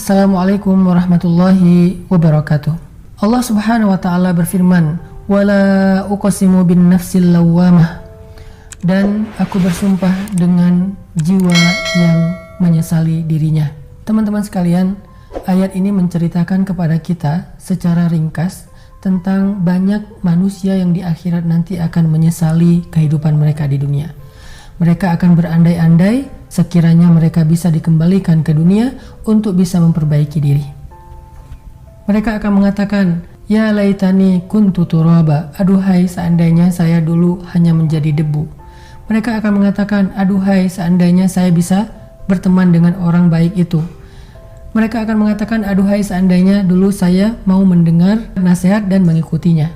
Assalamualaikum warahmatullahi wabarakatuh. Allah Subhanahu wa taala berfirman, "Wala uqsimu bin nafsil lawwamah." Dan aku bersumpah dengan jiwa yang menyesali dirinya. Teman-teman sekalian, ayat ini menceritakan kepada kita secara ringkas tentang banyak manusia yang di akhirat nanti akan menyesali kehidupan mereka di dunia. Mereka akan berandai-andai sekiranya mereka bisa dikembalikan ke dunia untuk bisa memperbaiki diri. Mereka akan mengatakan, "Ya laitani kuntu turaba." Aduhai seandainya saya dulu hanya menjadi debu. Mereka akan mengatakan, "Aduhai seandainya saya bisa berteman dengan orang baik itu." Mereka akan mengatakan, "Aduhai seandainya dulu saya mau mendengar nasihat dan mengikutinya."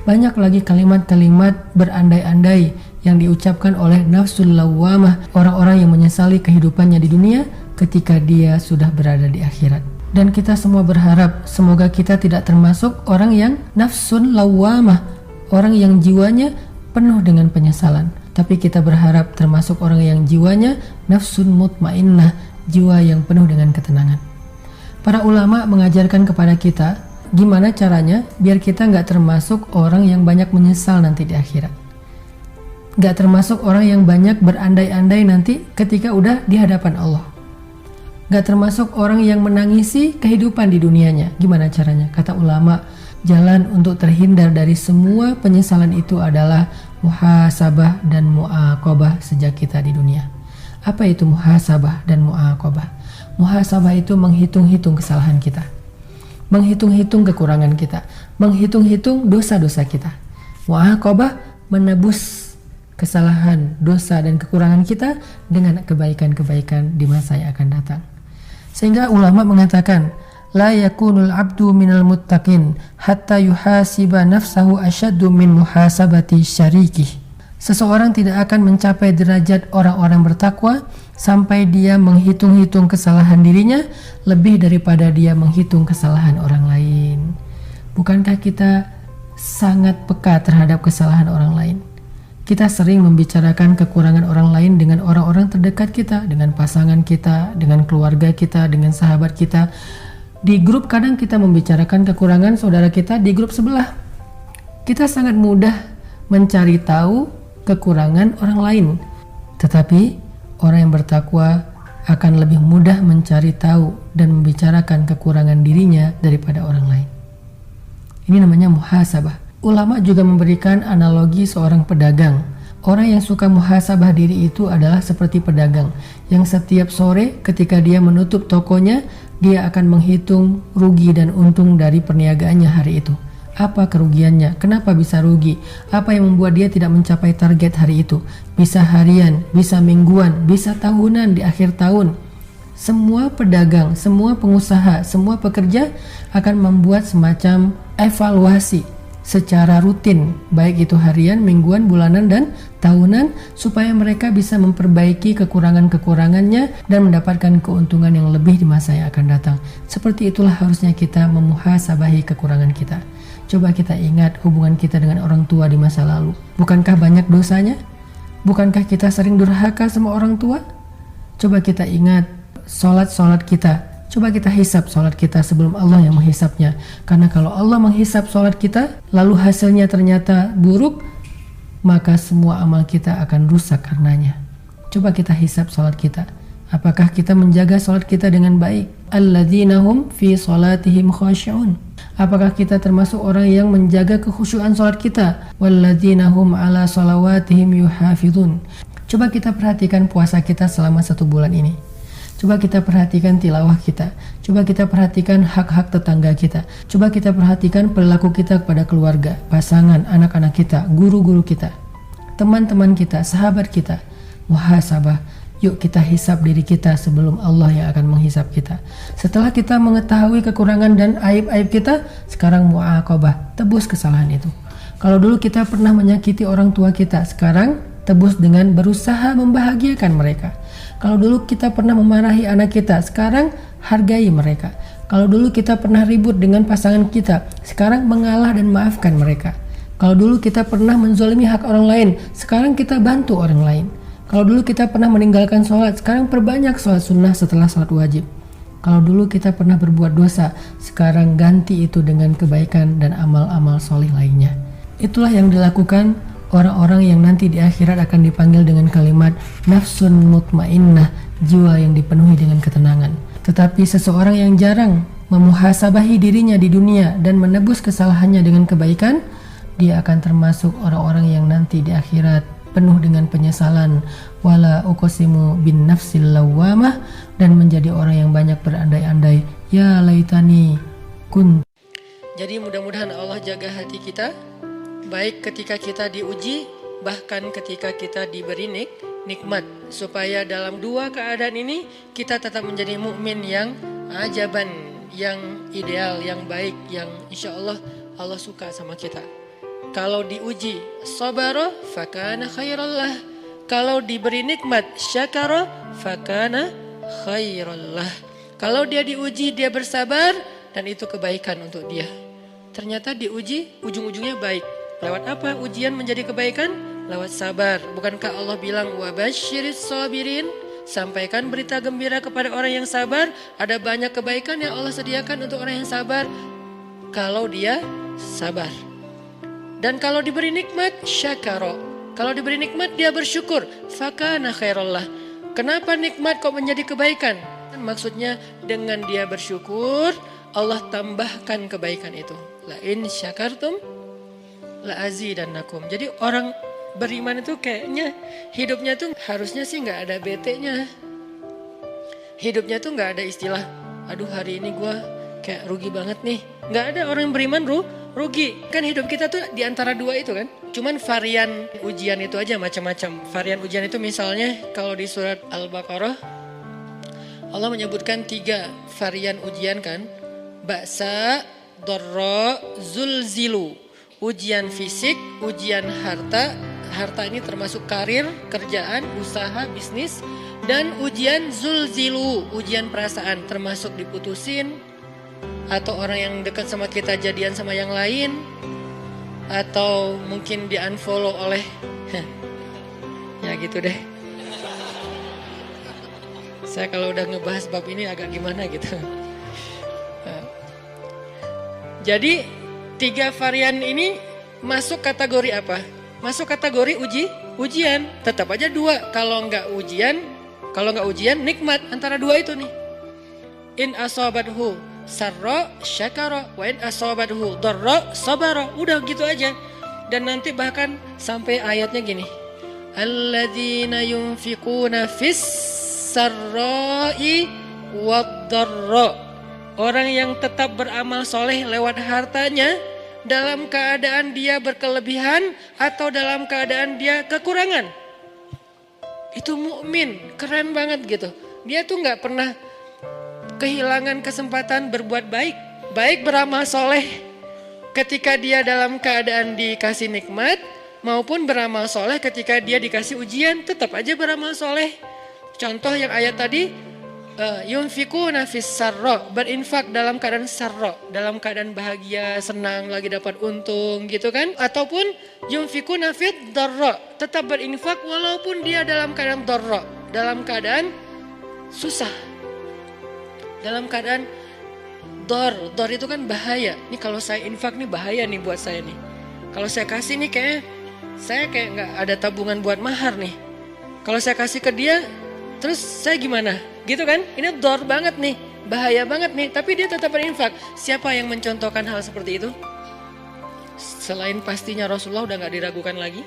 Banyak lagi kalimat-kalimat berandai-andai yang diucapkan oleh nafsul lawwamah, orang-orang yang menyesali kehidupannya di dunia ketika dia sudah berada di akhirat. Dan kita semua berharap semoga kita tidak termasuk orang yang nafsun lawwamah, orang yang jiwanya penuh dengan penyesalan. Tapi kita berharap termasuk orang yang jiwanya nafsun mutmainnah, jiwa yang penuh dengan ketenangan. Para ulama mengajarkan kepada kita gimana caranya biar kita gak termasuk orang yang banyak menyesal nanti di akhirat. Gak termasuk orang yang banyak berandai-andai nanti ketika udah di hadapan Allah. Gak termasuk orang yang menangisi kehidupan di dunianya. Gimana caranya? Kata ulama, jalan untuk terhindar dari semua penyesalan itu adalah muhasabah dan mu'aqabah sejak kita di dunia. Apa itu muhasabah dan mu'aqabah? Muhasabah itu menghitung-hitung kesalahan kita, menghitung-hitung kekurangan kita, menghitung-hitung dosa-dosa kita. Mu'aqabah menebus kesalahan, dosa dan kekurangan kita dengan kebaikan-kebaikan di masa yang akan datang. Sehingga ulama mengatakan, la yakunul abdu minal muttaqin hatta yuhasiba nafsahu asyaddu min muhasabati syarikih. Seseorang tidak akan mencapai derajat orang-orang bertakwa sampai dia menghitung-hitung kesalahan dirinya lebih daripada dia menghitung kesalahan orang lain. Bukankah kita sangat peka terhadap kesalahan orang lain? Kita sering membicarakan kekurangan orang lain dengan orang-orang terdekat kita, dengan pasangan kita, dengan keluarga kita, dengan sahabat kita. Di grup kadang kita membicarakan kekurangan saudara kita di grup sebelah. Kita sangat mudah mencari tahu kekurangan orang lain. Tetapi orang yang bertakwa akan lebih mudah mencari tahu dan membicarakan kekurangan dirinya daripada orang lain. Ini namanya muhasabah. Ulama juga memberikan analogi seorang pedagang. Orang yang suka muhasabah diri itu adalah seperti pedagang yang setiap sore ketika dia menutup tokonya, dia akan menghitung rugi dan untung dari perniagaannya hari itu. Apa kerugiannya? Kenapa bisa rugi? Apa yang membuat dia tidak mencapai target hari itu? Bisa harian, bisa mingguan, bisa tahunan di akhir tahun. Semua pedagang, semua pengusaha, semua pekerja akan membuat semacam evaluasi secara rutin, baik itu harian, mingguan, bulanan, dan tahunan, supaya mereka bisa memperbaiki kekurangan-kekurangannya dan mendapatkan keuntungan yang lebih di masa yang akan datang. Seperti itulah harusnya kita memuhasabahi kekurangan kita. Coba kita ingat hubungan kita dengan orang tua di masa lalu. Bukankah banyak dosanya? Bukankah kita sering durhaka sama orang tua? Coba kita ingat sholat kita. Coba kita hisap sholat kita sebelum Allah yang menghisapnya. Karena kalau Allah menghisap sholat kita, lalu hasilnya ternyata buruk, maka semua amal kita akan rusak karenanya. Coba kita hisap sholat kita. Apakah kita menjaga sholat kita dengan baik? Alladzina hum fi sholatihim khashi'un. Apakah kita termasuk orang yang menjaga kekhusyuan sholat kita? Walladzina hum ala sholawatihim yuhafidun. Coba kita perhatikan puasa kita selama 1 bulan ini. Coba kita perhatikan tilawah kita. Coba kita perhatikan hak-hak tetangga kita. Coba kita perhatikan perilaku kita kepada keluarga, pasangan, anak-anak kita, guru-guru kita, teman-teman kita, sahabat kita. Muhasabah. Yuk kita hisap diri kita sebelum Allah yang akan menghisap kita. Setelah kita mengetahui kekurangan dan aib-aib kita, sekarang mu'aqabah, tebus kesalahan itu. Kalau dulu kita pernah menyakiti orang tua kita, sekarang tebus dengan berusaha membahagiakan mereka. Kalau dulu kita pernah memarahi anak kita, sekarang hargai mereka. Kalau dulu kita pernah ribut dengan pasangan kita, sekarang mengalah dan maafkan mereka. Kalau dulu kita pernah menzalimi hak orang lain, sekarang kita bantu orang lain. Kalau dulu kita pernah meninggalkan sholat, sekarang perbanyak sholat sunnah setelah sholat wajib. Kalau dulu kita pernah berbuat dosa, sekarang ganti itu dengan kebaikan dan amal-amal solih lainnya. Itulah yang dilakukan orang-orang yang nanti di akhirat akan dipanggil dengan kalimat nafsun mutmainnah, jiwa yang dipenuhi dengan ketenangan. Tetapi seseorang yang jarang memuhasabahi dirinya di dunia dan menebus kesalahannya dengan kebaikan, dia akan termasuk orang-orang yang nanti di akhirat penuh dengan penyesalan, wala uqsimu bin nafsil lawwamah, dan menjadi orang yang banyak berandai-andai, ya laitani kun. Jadi mudah-mudahan Allah jaga hati kita, baik ketika kita diuji, bahkan ketika kita diberi nikmat, supaya dalam dua keadaan ini kita tetap menjadi mukmin yang ajaban, yang ideal, yang baik, yang insya Allah Allah suka sama kita. Kalau diuji sabara fakana khairallah, kalau diberi nikmat syakara fakana khairallah. Kalau dia diuji dia bersabar dan itu kebaikan untuk dia. Ternyata diuji ujung-ujungnya baik. Lewat apa ujian menjadi kebaikan? Lewat sabar. Bukankah Allah bilang wabasyiris sabirin? Sampaikan berita gembira kepada orang yang sabar. Ada banyak kebaikan yang Allah sediakan untuk orang yang sabar kalau dia sabar. Dan kalau diberi nikmat syakara, kalau diberi nikmat dia bersyukur, fakana khairallah. Kenapa nikmat kok menjadi kebaikan? Maksudnya dengan dia bersyukur Allah tambahkan kebaikan itu. La in syakartum la azidannakum. Jadi orang beriman itu kayaknya hidupnya tuh harusnya sih nggak ada bete-nya. Hidupnya tuh nggak ada istilah, aduh hari ini gue kayak rugi banget nih. Nggak ada orang yang beriman rugi. Kan hidup kita tuh di antara dua itu kan. Cuman varian ujian itu aja macam-macam. Varian ujian itu misalnya kalau di surat Al-Baqarah Allah menyebutkan 3 varian ujian kan. Ba'sa, dharra, zulzilu. Ujian fisik, ujian harta. Harta ini termasuk karir, kerjaan, usaha, bisnis. Dan ujian zulzilu, ujian perasaan termasuk diputusin. Atau orang yang dekat sama kita jadian sama yang lain, atau mungkin di unfollow oleh ya gitu deh. Saya kalau udah ngebahas bab ini agak gimana gitu. Jadi 3 varian ini masuk kategori apa? Masuk kategori ujian. Tetap aja 2. Kalau nggak ujian nikmat, antara 2 itu nih. In asabathu sarra syakara wa in asabathu dharra sabara. Udah gitu aja. Dan nanti bahkan sampai ayatnya gini. Alladzina yunfiquna fis sarra'i wad dharra. Orang yang tetap beramal soleh lewat hartanya dalam keadaan dia berkelebihan atau dalam keadaan dia kekurangan. Itu mukmin, keren banget gitu. Dia tuh nggak pernah kehilangan kesempatan berbuat baik. Baik beramal soleh ketika dia dalam keadaan dikasih nikmat, maupun beramal soleh ketika dia dikasih ujian, tetap aja beramal soleh. Contoh yang ayat tadi, yunfikuna fis sarra, berinfak dalam keadaan sarra, dalam keadaan bahagia, senang, lagi dapat untung gitu kan. Ataupun yunfikuna fit dharra, tetap berinfak walaupun dia dalam keadaan dharra, dalam keadaan susah. Dalam keadaan dor itu kan bahaya. Nih kalau saya infak nih bahaya nih buat saya nih. Kalau saya kasih nih saya kayak nggak ada tabungan buat mahar nih. Kalau saya kasih ke dia, terus saya gimana? Gitu kan? Ini dor banget nih, bahaya banget nih. Tapi dia tetap berinfak. Siapa yang mencontohkan hal seperti itu? Selain pastinya Rasulullah udah nggak diragukan lagi.